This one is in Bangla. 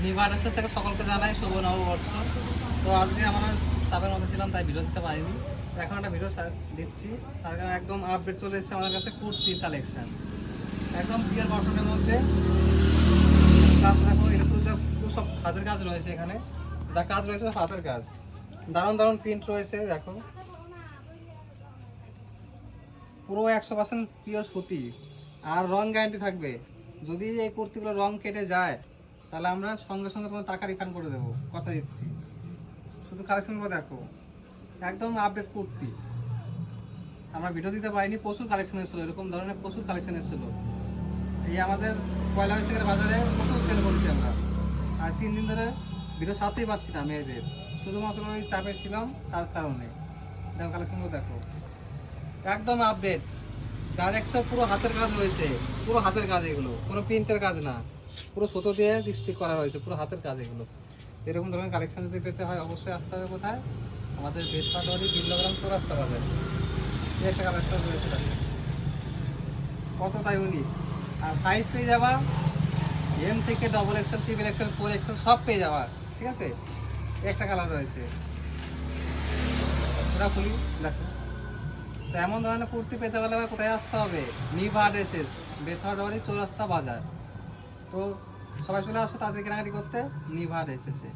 নিভার এসে থেকে সকলকে জানাই শুভ নববর্ষ। তো আজকে আমরা চাপের মধ্যে ছিলাম, তাই ভিডিও দিতে পারিনি। তো এখন একটা ভিডিও দিচ্ছি, তার কারণে একদম আপডেট চলে এসেছে আমাদের কাছে কুর্তির কালেকশন, একদম পিওর কটনের মধ্যে। কাজ দেখো, এটা পুরো সব হাতের কাজ রয়েছে, এখানে যা কাজ রয়েছে সব হাতের কাজ। দারুণ দারুণ প্রিন্ট রয়েছে, দেখো পুরো 100% পিওর সুতি, আর রং গ্যারান্টি থাকবে। যদি এই কুর্তিগুলো রং কেটে যায় তাহলে আমরা সঙ্গে সঙ্গে তোমার টাকা রিফান্ড করে দেবো, কথা দিচ্ছি। শুধু কালেকশনগুলো দেখো, একদম আপডেট কুর্তি। আমরা ভিডিও দিতে পারিনি, প্রচুর কালেকশন এসেছিলো, এরকম ধরনের প্রচুর কালেকশন এসেছিলো। এই আমাদের পয়লা বৈশাখের বাজারে প্রচুর সেল করেছি আমরা, আর 3 দিন ধরে ভিডিও সারতেই পারছি না মেয়েদের, শুধুমাত্র ওই চাপে ছিলাম তার কারণে। দেখো কালেকশনগুলো দেখো, একদম আপডেট। যা দেখছো পুরো হাতের কাজ রয়েছে, পুরো হাতের কাজ, এগুলো কোনো প্রিন্টের কাজ না, পুরো সুতো দিয়ে ডিস্ট্রিক করা হয়েছে, পুরো হাতের কাজ এগুলো। এরকম ধরনের কালেকশন যদি পেতে হয় অবশ্যই আসতে হবে কোথায়, আমাদের বেসপাটবাড়ি বিল্লগ্রাম চৌরাস্তা বাজার। এই একটা কালেকশন রয়েছে, দেখো কতটা ইউনিক। আর সাইজ পেয়ে যাবা এম থেকে double XL, triple XL, 4 XL সব পেয়ে যাওয়া, ঠিক আছে। একটা কালার রয়েছে, ওটা খুলি দেখো। তো এমন ধরনের কুর্তি পেতে গেলে কোথায় আসতে হবে? নিভা ড্রেসেস, বেথরবাড়ি চৌরাস্তা বাজার। তো সবাই চলে আসো তাদের কেনাকাটি করতে নিভা ড্রেসেসে।